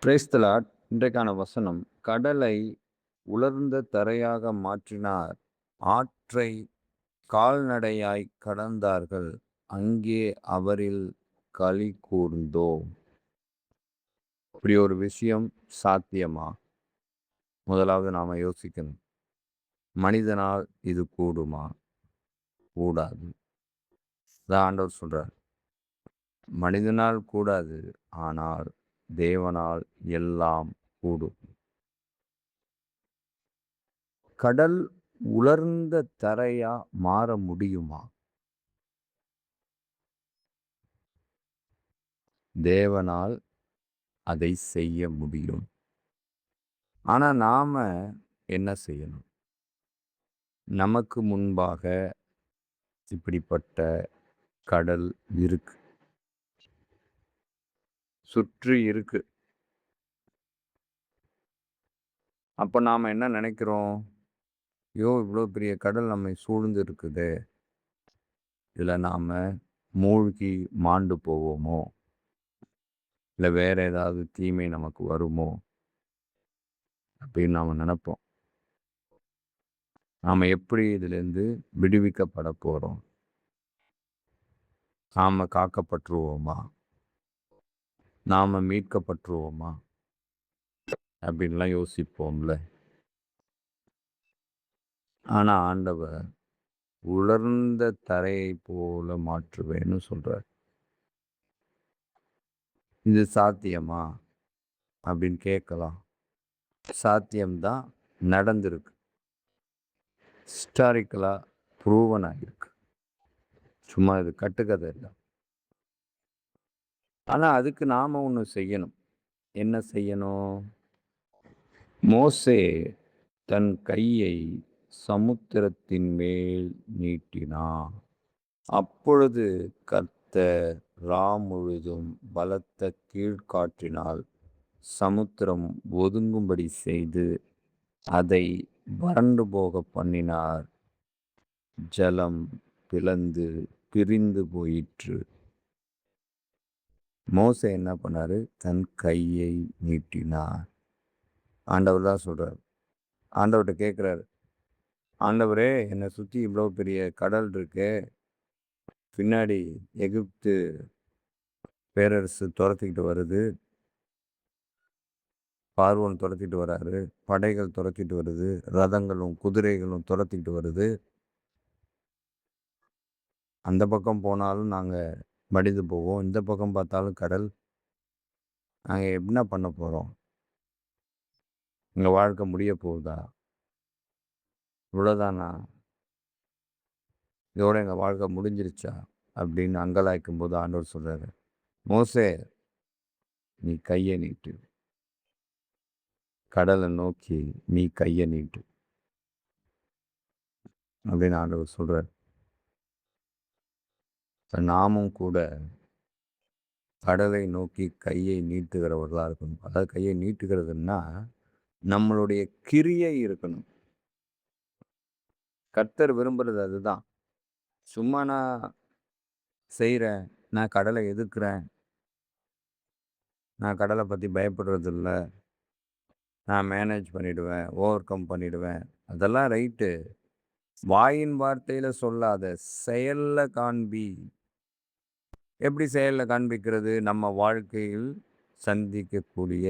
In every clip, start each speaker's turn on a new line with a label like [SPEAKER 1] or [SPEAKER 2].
[SPEAKER 1] Praise the Lord. இன்றைக்கான வசனம், கடலை உலர்ந்த தரையாக மாற்றினார், ஆற்றை கால்நடையாய் கடந்தார்கள், அங்கே அவரில் களி கூர்ந்தோம். இப்படி ஒரு விஷயம் சாத்தியமா? முதலாவது நாம யோசிக்கணும். மனிதனால் இது கூடுமா? கூடாது. அதான் ஆண்டவர் சொல்றார், மனிதனால் கூடாது, ஆனால் தேவனால் எல்லாம் கூடும். கடல் உலர்ந்த தரையா மாற முடியுமா? தேவனால் அதை செய்ய முடியும். ஆனா நாம என்ன செய்யணும்? நமக்கு முன்பாக இப்படிப்பட்ட கடல் இருக்கு, சுற்றி இருக்கு. அப்ப நாம என்ன நினைக்கிறோம்? ஐயோ, இவ்வளோ பெரிய கடல் நம்மை சூழ்ந்து இருக்குது, இதுல நாம மூழ்கி மாண்டு போவோமோ, இல்லை வேற ஏதாவது தீமை நமக்கு வருமோ அப்படின்னு நாம நினைப்போம். நாம எப்படி இதிலிருந்து விடுவிக்கப்பட போறோம்? நாம காக்கப்பட்டுருவோமா? நாம மீட்கப்பட்டுருவோமா அப்படின்லாம் யோசிப்போம்ல. ஆனா ஆண்டவர் உலர்ந்த தரையை போல மாற்றுவேன்னு சொல்றார். இது சாத்தியமா அப்படின்னு கேட்கலாம். சாத்தியம்தான், நடந்திருக்கு, ஹிஸ்டாரிக்கலா ப்ரூவன் ஆகிருக்கு. சும்மா இது கட்டுக்கதை இல்லை. ஆனா அதுக்கு நாம ஒண்ணு செய்யணும். என்ன செய்யணும்? மோசே தன் கையை சமுத்திரத்தின் மேல் நீட்டினான். அப்பொழுது கர்த்தர் முழுதும் பலத்த கீழ்காற்றினால் சமுத்திரம் ஒதுங்கும்படி செய்து அதை வறண்டு போக பண்ணினார். ஜலம் பிளந்து பிரிந்து போயிற்று. மோசே என்ன பண்ணாரு? தன் கையை நீட்டினார். ஆண்டவர் தான் சொல்றார். ஆண்டவர்கிட்ட கேட்கிறாரு, ஆண்டவரே, என்னை சுற்றி இவ்வளோ பெரிய கடல் இருக்கு, பின்னாடி எகிப்து பேரரசு துரத்திக்கிட்டு வருது, பார்வோன் துரத்திட்டு வராரு, படைகள் துரத்திட்டு வருது, ரதங்களும் குதிரைகளும் துரத்திட்டு வருது. அந்த பக்கம் போனாலும் நாங்கள் மடிந்து போவோம், இந்த பக்கம் பார்த்தாலும் கடல். நாங்கள் என்ன பண்ண போகிறோம்? எங்கள் வாழ்க்கை முடிய போகுதா? இவ்வளோதானா? இதோட எங்கள் வாழ்க்கை முடிஞ்சிருச்சா அப்படின்னு அங்கலாய்க்கும் போது ஆண்டவர் சொல்றாரு, மோசே, நீ கையை நீட்டு, கடலை நோக்கி நீ கையை நீட்டு அப்படின்னு ஆண்டவர் சொல்றார். நாமும் கூட கடலை நோக்கி கையை நீட்டுகிறவர்களா இருக்கணும். அதாவது கையை நீட்டுகிறதுன்னா நம்மளுடைய கிரியை இருக்கணும். கர்த்தர் விரும்புறது அதுதான். சும்மா நான் செய்கிறேன், நான் கடலை எதிர்க்கிறேன், நான் கடலை பற்றி பயப்படுறது இல்லை, நான் மேனேஜ் பண்ணிடுவேன், ஓவர் கம் பண்ணிடுவேன், அதெல்லாம் ரைட்டு. வாயின் வார்த்தையில சொல்லாத, செயல்ல காண்பி. எப்படி செயல்ல காண்பிக்கிறது? நம்ம வாழ்க்கையில் சந்திக்கக்கூடிய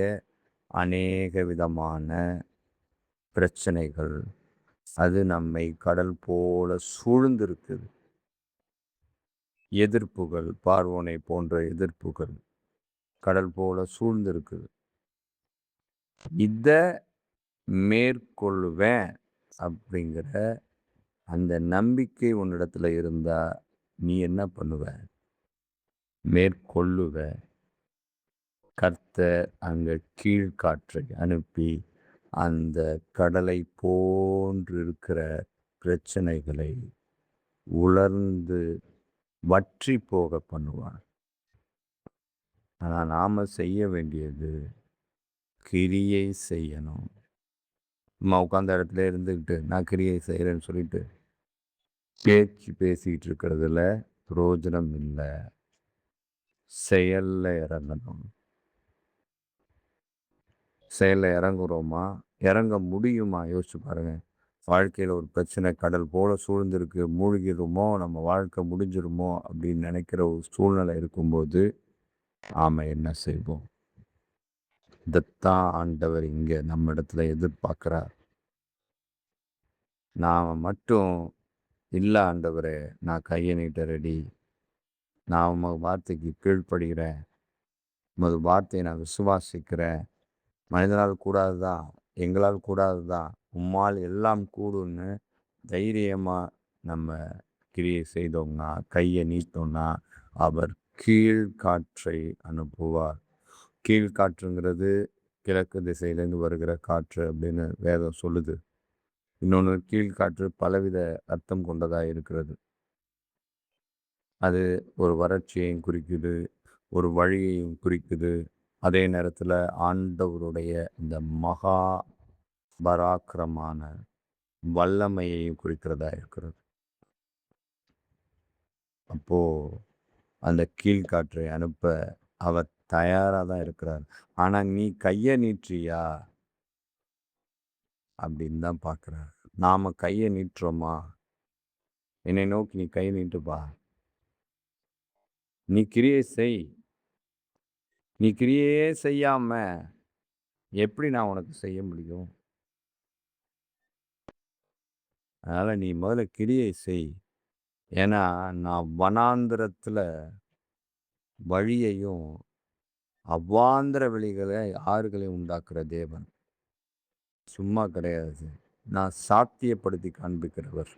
[SPEAKER 1] அநேக விதமான பிரச்சனைகள், அது நம்மை கடல் போல சூழ்ந்திருக்குது. எதிர்ப்புகள், பார்வோனை போன்ற எதிர்ப்புகள் கடல் போல சூழ்ந்திருக்குது. இத மேற்கொள்வேன் அப்படிங்கிற அந்த நம்பிக்கை உன்னிடத்துல இருந்தா நீ என்ன பண்ணுவ? மேற்கொள்ளுவ. கர்த்தர் அங்க கீழ்காற்றை அனுப்பி அந்த கடலை போன்று இருக்கிற பிரச்சனைகளை உலர்ந்து வற்றி போக பண்ணுவார். ஆனா நாம செய்ய வேண்டியது கிரியை செய்யணும். சும்மா உட்கார்ந்த இடத்துல இருந்துக்கிட்டு நான் கிரியை செய்கிறேன்னு சொல்லிட்டு பேச்சு பேசிக்கிட்டு இருக்கிறதுல பிரயோஜனம் இல்லை. செயல்ல இறங்கணும். செயல்ல இறங்குறோமா? இறங்க முடியுமா? யோசிச்சு பாருங்க. வாழ்க்கையில ஒரு பிரச்சனை கடல் போல சூழ்ந்திருக்கு. மூழ்கிருமோ, நம்ம வாழ்க்கை முடிஞ்சிருமோ அப்படின்னு நினைக்கிற ஒரு சூழ்நிலை இருக்கும்போது, நாம என்ன செய்வோம்? இதத்தான் ஆண்டவர் இங்க நம்மிடத்துல எதிர்பார்க்கிறார். நாம மட்டும், "இல்ல ஆண்டவரே, நான் கைய நீட்ட ரெடி. நான் உம வார்த்தைக்கு கீழ்ப்படிகிறேன். உமது வார்த்தையை நான் விசுவாசிக்கிறேன். மனிதனால் கூடாதுதான், எங்களால் கூடாதுதான். உம்மால் எல்லாம் கூடும்னு" தைரியமா நம்ம கிரியை செய்தோம்னா, கைய நீட்டினோம்னா, அவர் கீழ்காற்றை அனுப்புவார். கீழ்காற்றுங்கிறது கிழக்கு திசையிலேருந்து வருகிற காற்று அப்படின்னு வேதம் சொல்லுது. இன்னொன்னு கீழ்காற்று பலவித அர்த்தம் கொண்டதா இருக்கிறது. அது ஒரு வறட்சியையும் குறிக்குது, ஒரு வழியையும் குறிக்குது. அதே நேரத்துல ஆண்டவருடைய இந்த மகா பராக்கிரமான வல்லமையையும் குறிக்கிறதா இருக்கிறது. அப்போ அந்த கீழ்காற்றை அனுப்ப அவர் தயாரா தான் இருக்கிறார். ஆனா நீ கைய நீட்டுறியா? அப்படின்னு தான் பார்க்கிறார். நாம கைய நீட்டுறோமா? என்னை நோக்கி நீ கை நீட்டுப்பா. நீ கிரியை செய். நீ கிரியையே செய்யாம எப்படி நான் உனக்கு செய்ய முடியும்? அதனால நீ முதல்ல கிரியை செய். ஏன்னா, நான் வனாந்திரத்துல வழியையும், அவ்வாந்திர வெளிகளை ஆறுகளையும் உண்டாக்குற தேவன். சும்மா கிடையாது. நான் சாத்தியப்படுத்தி காண்பிக்கிறவர்.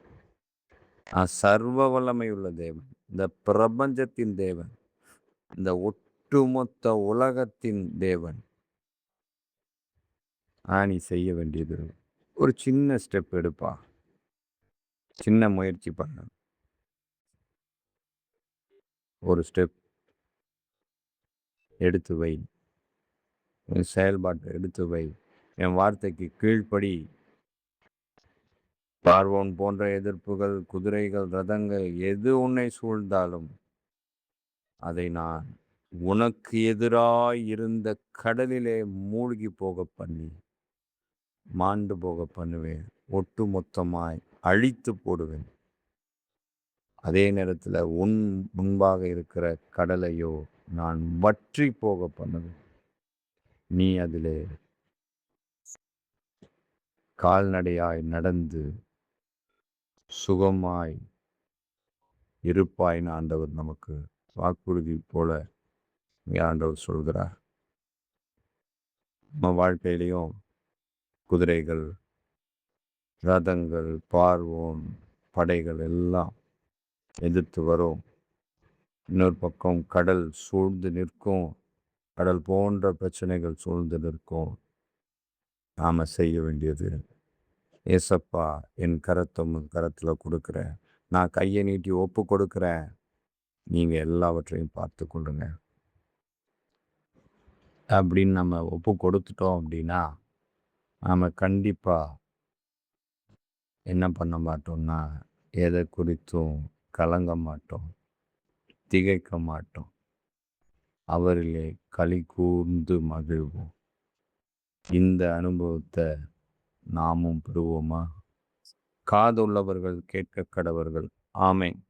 [SPEAKER 1] நான் சர்வ வல்லமையுள்ள தேவன். இந்த பிரபஞ்சத்தின் தேவன். இந்த ஒட்டுமொத்த உலகத்தின் தேவன். நீ செய்ய வேண்டியது ஒரு சின்ன ஸ்டெப் எடுப்பா. சின்ன முயற்சி பண்ணு. ஒரு ஸ்டெப் எடுத்து வை. உன் செயல்பாட்ட எடுத்து வை. என் வார்த்தைக்கு கீழ்ப்படி. பார்வோன் போன்ற எதிர்ப்புகள், குதிரைகள், ரதங்கள் எது உன்னை சூழ்ந்தாலும், அதை நான் உனக்கு எதிராய் இருந்த கடலிலே மூழ்கி போக பண்ணி, மாண்டு போக பண்ணுவேன். ஒட்டு மொத்தமாய் அழித்து போடுவேன். அதே நேரத்துல உன் முன்பாக இருக்கிற கடலையோ நான் வற்றி போக பண்ணுவேன். நீ அதிலே கால்நடையாய் நடந்து சுகமாய் இருப்பாய்ன்னு ஆண்டவர் நமக்கு வாக்குறுதி போல இங்க ஆண்டவர் சொல்கிறார். நம்ம வாழ்க்கையிலையும் குதிரைகள், ரதங்கள், பார்வோன் படைகள் எல்லாம் எதிர்த்து வரும். இன்னொரு பக்கம் கடல் சூழ்ந்து நிற்கும். கடல் போன்ற பிரச்சனைகள் சூழ்ந்து நிற்கும். நாம செய்ய வேண்டியது, ஏசப்பா என் கரத்தை உன் கரத்துல கொடுக்கிறேன். நான் கையை நீட்டி ஒப்பு கொடுக்கிறேன். நீங்க எல்லாவற்றையும் பார்த்து கொள்ளுங்க அப்படின்னு நம்ம ஒப்பு கொடுத்துட்டோம் அப்படின்னா, நாம கண்டிப்பா என்ன பண்ண மாட்டோம்னா, எதை குறித்தும் கலங்க மாட்டோம், திகைக்க மாட்டோம். அவரிலே களி கூர்ந்து மகிழ்வோம். இந்த அனுபவத்தை நாமும் பெறுவோமா? காதுள்ளவர்கள் கேட்க கடவர்கள். ஆமென்.